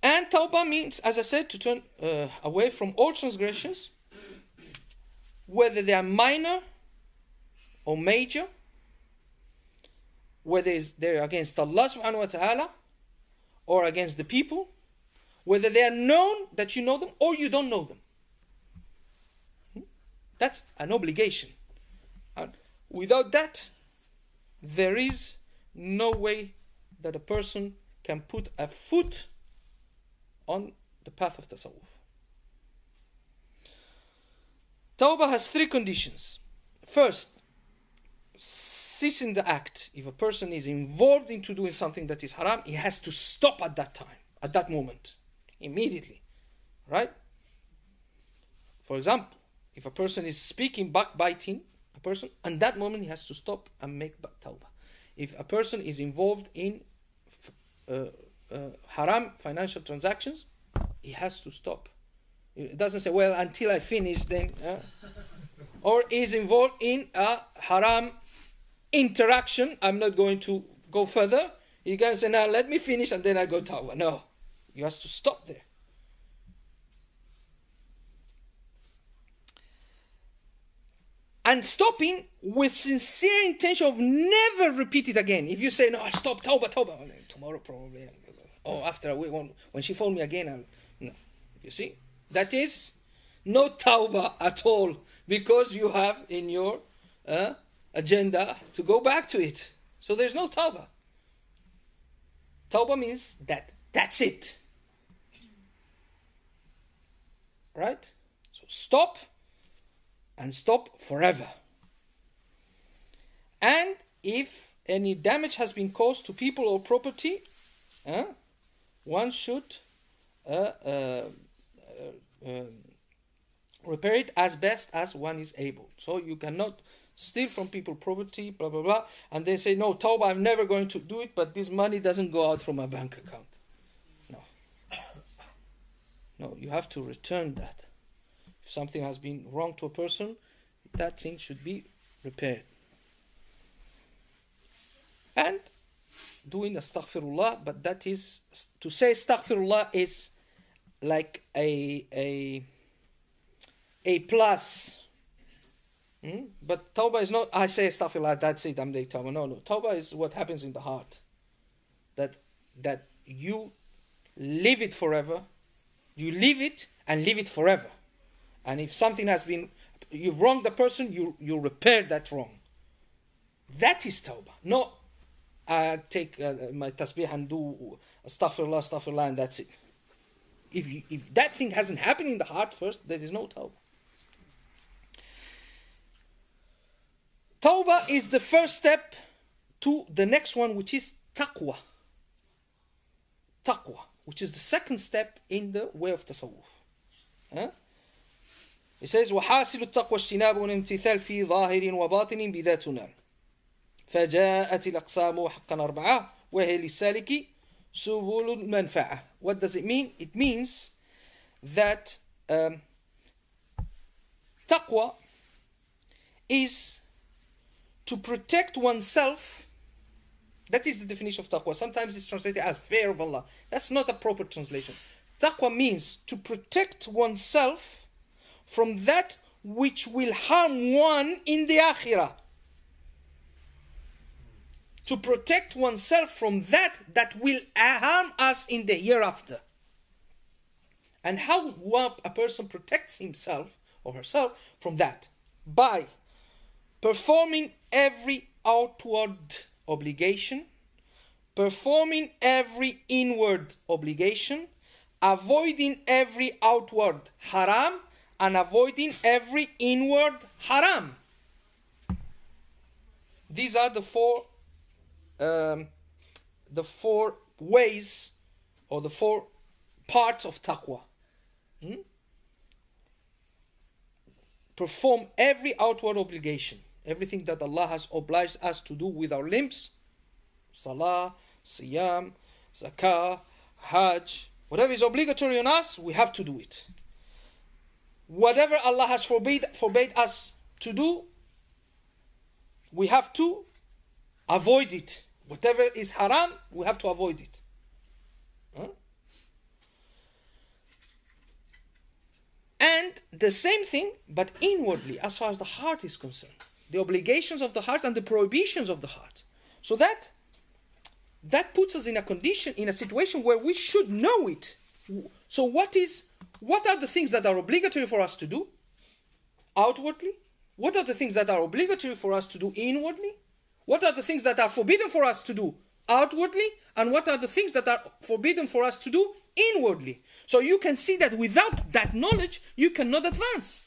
And tawbah means, as I said, to turn away from all transgressions, whether they are minor or major, whether they're against Allah subhanahu wa ta'ala or against the people, whether they are known that you know them or you don't know them. That's an obligation. And without that, there is no way that a person can put a foot on the path of Tasawwuf. Tawbah has 3 conditions. First, ceasing the act. If a person is involved into doing something that is haram, he has to stop at that time, at that moment, immediately. Right? For example, if a person is speaking, backbiting a person, at that moment he has to stop and make tawbah. If a person is involved in haram financial transactions, he has to stop. It doesn't say, well, until I finish, then. Or is involved in a haram interaction. I'm not going to go further. You can say, now let me finish and then I go tawbah. No, you have to stop there. And stopping with sincere intention of never repeat it again. If you say, no, stop, tawbah. Well, tomorrow probably. Or after a week, when she phoned me again. No. You see? That is no tawbah at all. Because you have in your agenda to go back to it. So there's no tawbah. Tawbah means that's it. Right? So stop. And stop forever. And if any damage has been caused to people or property, one should repair it as best as one is able. So you cannot steal from people property, blah, blah, blah, and they say, no, tawbah, I'm never going to do it, but this money doesn't go out from my bank account. No. No, you have to return that. If something has been wrong to a person, that thing should be repaired. And doing astaghfirullah, but that is, to say astaghfirullah is like a plus. But tawbah is not, I say astaghfirullah, that's it, I'm doing tawbah. No. Tawbah is what happens in the heart. That you live it forever. You live it and live it forever. And if something has been, you've wronged the person, you repair that wrong. That is tawbah. Not take my tasbih and do astaghfirullah, and that's it. If that thing hasn't happened in the heart first, there is no tawbah. Tawbah is the first step to the next one, which is taqwa. Taqwa, which is the second step in the way of tasawwuf. It says, وحاصل التقوى اجتناب الامتثال في ظاهر وباطن بذاتنا فجاءت الأقسام حقا أربعة وهي للسالك سبل المنفعة. What does it mean? It means that taqwa is to protect oneself. That is the definition of taqwa. Sometimes it's translated as fear of Allah. That's not a proper translation. Taqwa means to protect oneself from that which will harm one in the akhirah. To protect oneself from that will harm us in the hereafter. And how a person protects himself or herself from that? By performing every outward obligation, performing every inward obligation, avoiding every outward haram, and avoiding every inward haram. These are the four ways or the four parts of taqwa. Perform every outward obligation, everything that Allah has obliged us to do with our limbs, salah, siyam, zakah, hajj, whatever is obligatory on us, we have to do it. Whatever Allah has forbade us to do, we have to avoid it. Whatever is haram, we have to avoid it. And the same thing, but inwardly, as far as the heart is concerned. The obligations of the heart and the prohibitions of the heart. So that puts us in a situation where we should know it. So what are the things that are obligatory for us to do outwardly? What are the things that are obligatory for us to do inwardly? What are the things that are forbidden for us to do outwardly? And what are the things that are forbidden for us to do inwardly? So you can see that without that knowledge, you cannot advance.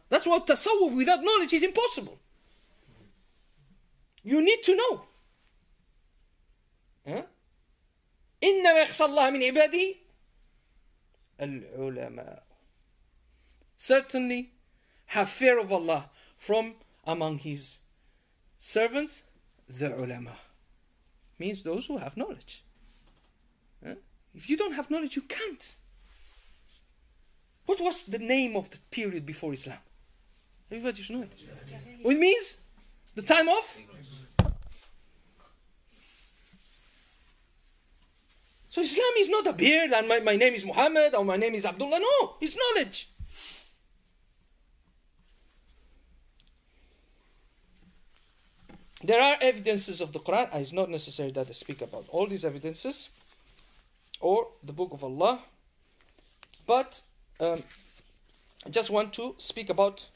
That's why tasawwuf without knowledge is impossible. You need to know. إنما يخشى الله من عباده العلماء. Certainly have fear of Allah from among his servants, the ulama. Means those who have knowledge. If you don't have knowledge, you can't. What was the name of the period before Islam? Everybody should know it. It means the time of. So Islam is not a beard and my name is Muhammad or my name is Abdullah. No, it's knowledge. There are evidences of the Quran, and it's not necessary that I speak about all these evidences, or the Book of Allah, but I just want to speak about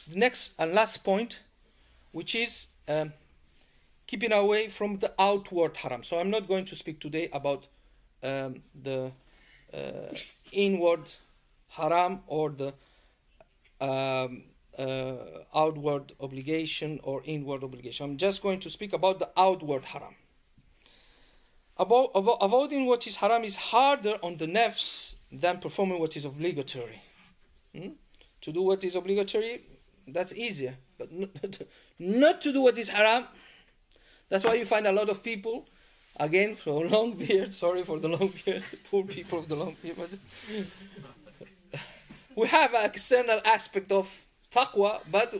the next and last point, which is keeping away from the outward haram. So I'm not going to speak today about the inward haram or the outward obligation or inward obligation. I'm just going to speak about the outward haram. Avoiding what is haram is harder on the nafs than performing what is obligatory. To do what is obligatory, that's easier. But not to do what is haram, that's why you find a lot of people, again, for long beard, sorry for the long beard, poor people of the long beard, but we have an external aspect of taqwa, but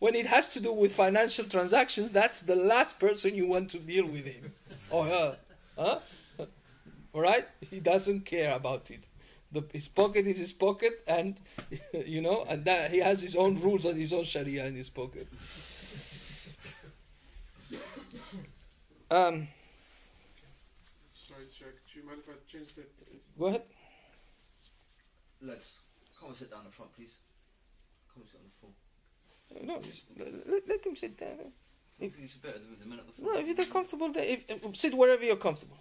when it has to do with financial transactions, that's the last person you want to deal with him. Or her. Huh? Alright? He doesn't care about it. His pocket is his pocket, and and that he has his own rules and his own sharia in his pocket. Sorry, Shaykh, do you mind if I change the... Go ahead. Let's come and sit down in the front, please. Come and sit on the floor. No, let him sit down. I think it's better with the men at the front. No, if they're comfortable, sit wherever you're comfortable.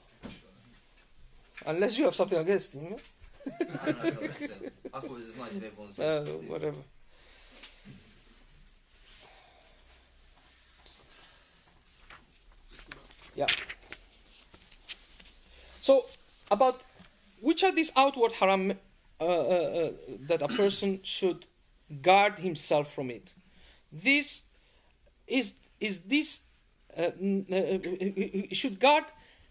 Unless you have something against him. No, I thought it was nice if everyone's Whatever. Yeah. So, about which are these outward haram that a person should guard himself from it? This is this he should guard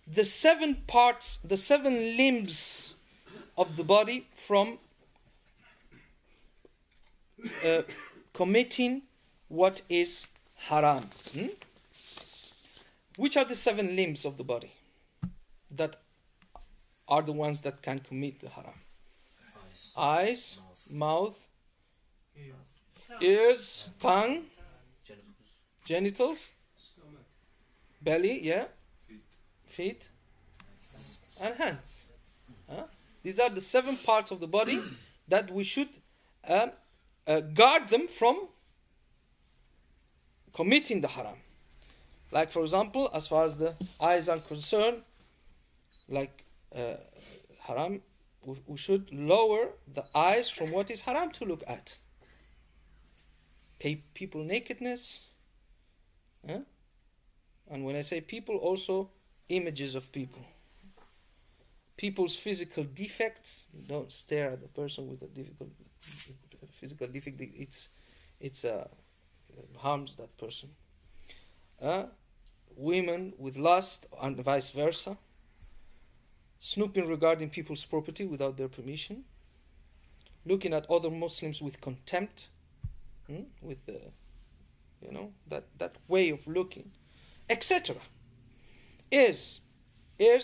the 7 parts, the 7 limbs of the body from committing what is haram. Which are the 7 limbs of the body that are the ones that can commit the haram? Eyes, mouth, ears, tongue, genitals, Stomach. belly, yeah, feet, and hands. These are the 7 parts of the body that we should guard them from committing the haram. Like, for example, as far as the eyes are concerned, like haram, we should lower the eyes from what is haram to look at. People nakedness. And when I say people, also images of people. People's physical defects. You don't stare at the person with a physical defect. It harms that person. Women with lust and vice versa. Snooping regarding people's property without their permission. Looking at other Muslims with contempt. With that way of looking, etc. Ears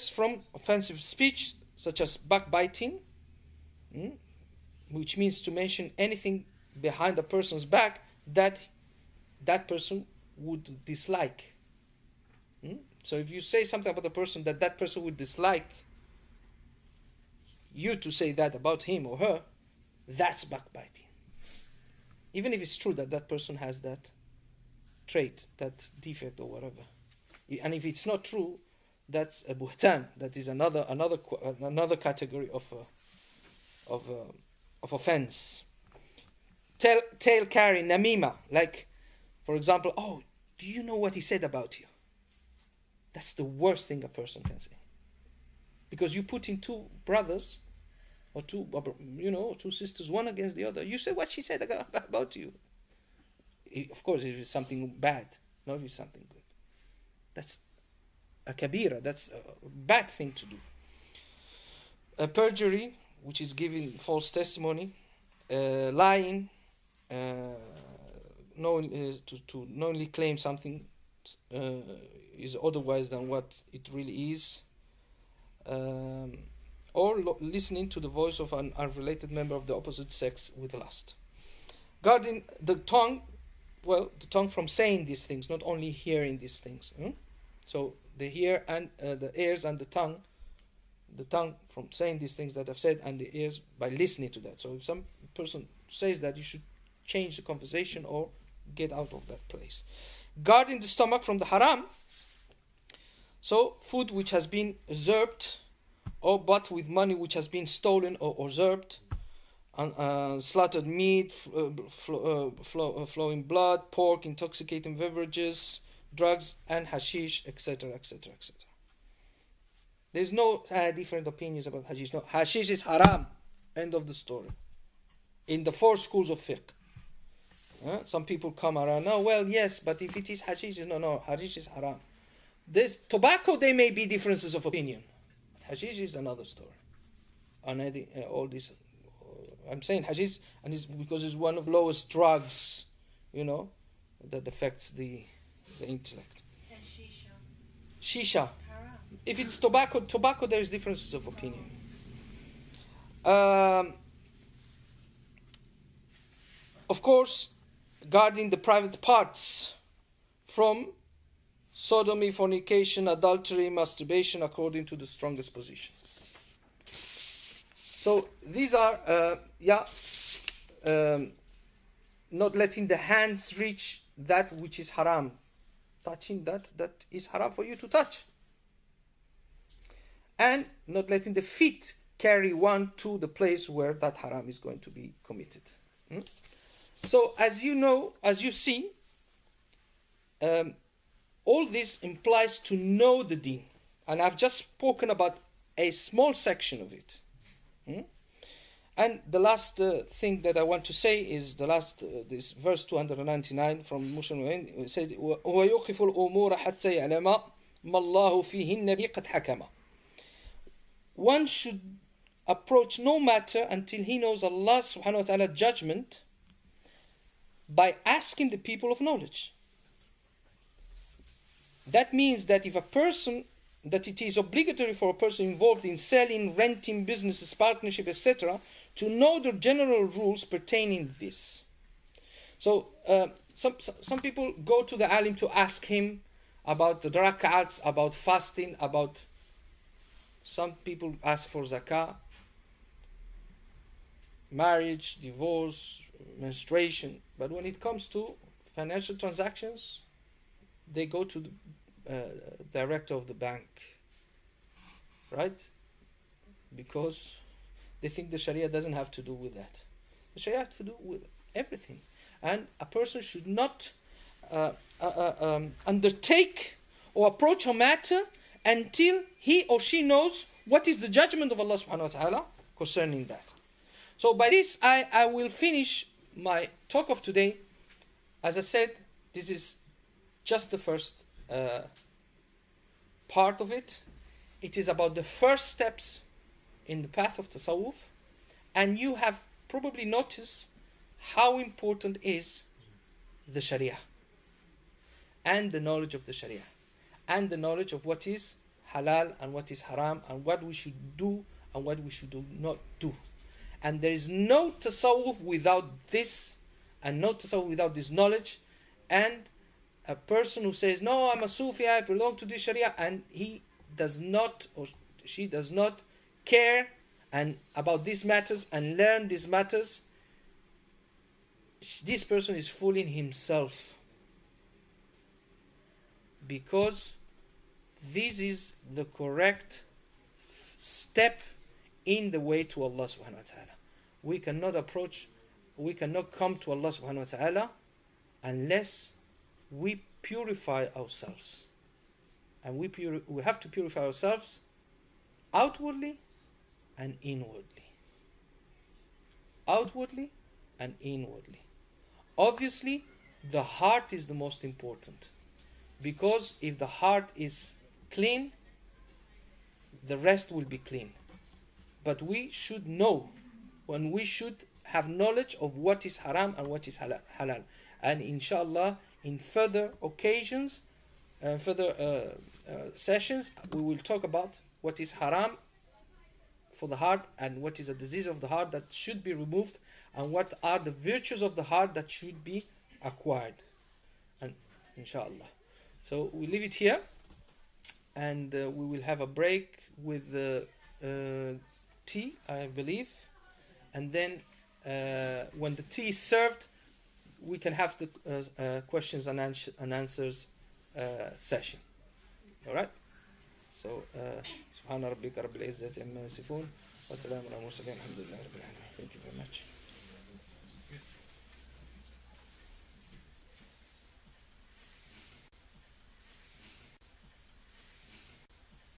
from offensive speech, such as backbiting, which means to mention anything behind a person's back that person would dislike. So if you say something about a person that person would dislike you to say that about him or her, that's backbiting. Even if it's true that person has that trait, that defect or whatever. And if it's not true, that's a buhtan. That is another category of offense. Tail carrying, namima. Like, for example, oh, do you know what he said about you? That's the worst thing a person can say. Because you put in 2 brothers, or 2 sisters, one against the other. You say what she said about you. Of course, if it's something bad, not if it's something good. That's a kabira. That's a bad thing to do. A perjury, which is giving false testimony, lying, to knowingly claim something is otherwise than what it really is, or listening to the voice of an unrelated member of the opposite sex with lust. Guarding the tongue, the tongue from saying these things, not only hearing these things. So the the ears and the tongue from saying these things that I've said, and the ears by listening to that. So if some person says that, you should change the conversation or get out of that place. Guarding the stomach from the haram. So food which has been usurped or bought with money which has been stolen or usurped, slaughtered meat, flowing blood, pork, intoxicating beverages, drugs, and hashish, etc., etc., etc. There's no different opinions about hashish. No, hashish is haram. End of the story. In the 4 schools of fiqh. Some people come around, no, well, yes, but if it is hashish, no, hashish is haram. There's tobacco, there may be differences of opinion. Hashish is another story. All this, I'm saying hashish, and it's because it's one of the lowest drugs, that affects the intellect. And shisha. Shisha. Haram. If it's tobacco, there is differences of opinion. Of course, guarding the private parts from sodomy, fornication, adultery, masturbation, according to the strongest position. So these are, not letting the hands reach that which is haram. Touching that is haram for you to touch. And not letting the feet carry one to the place where that haram is going to be committed. So as you see, all this implies to know the deen. And I've just spoken about a small section of it. And the last thing that I want to say is this verse 299 from Muslim. It says, وَيُقِفُ الْأُمُورَ حَتَّى يَعْلَمَ مَا اللَّهُ فِيهِنَّ بِقَدْ حَكَمَ. One should approach no matter until he knows Allah subhanahu wa ta'ala judgment by asking the people of knowledge. That means that that it is obligatory for a person involved in selling, renting, businesses, partnership, etc., to know the general rules pertaining to this. So some people go to the alim to ask him about the rak'ats, about fasting, about some people ask for zakah, marriage, divorce, menstruation. But when it comes to financial transactions, they go to the director of the bank, right? Because they think the Sharia doesn't have to do with that. The Sharia has to do with everything. And a person should not undertake or approach a matter until he or she knows what is the judgment of Allah subhanahu wa ta'ala concerning that. So by this, I will finish my talk of today. As I said, this is just the first part of it. It is about the first steps in the path of Tasawwuf. And you have probably noticed how important is the Sharia. And the knowledge of the Sharia. And the knowledge of what is halal and what is haram. And what we should do and what we should not do. And there is no Tasawwuf without this. And no Tasawwuf without this knowledge. And a person who says, no, I'm a Sufi, I belong to the Sharia, and he does not or she does not care and about these matters and learn these matters, this person is fooling himself, because this is the correct step in the way to Allah subhanahu wa ta'ala. We cannot come to Allah subhanahu wa ta'ala unless we purify ourselves. And we have to purify ourselves outwardly and inwardly. Outwardly and inwardly. Obviously, the heart is the most important. Because if the heart is clean, the rest will be clean. But we should know when we should have knowledge of what is haram and what is halal. And inshallah, in further occasions, further sessions, we will talk about what is haram for the heart and what is a disease of the heart that should be removed, and what are the virtues of the heart that should be acquired. And inshallah, so we leave it here, and we will have a break with the tea, I believe, and then when the tea is served, we can have the questions and answers session. All right. So سبحان ربك رب العزة عما يصفون وسلام على المرسلين الحمد لله رب العالمين. Thank you very much.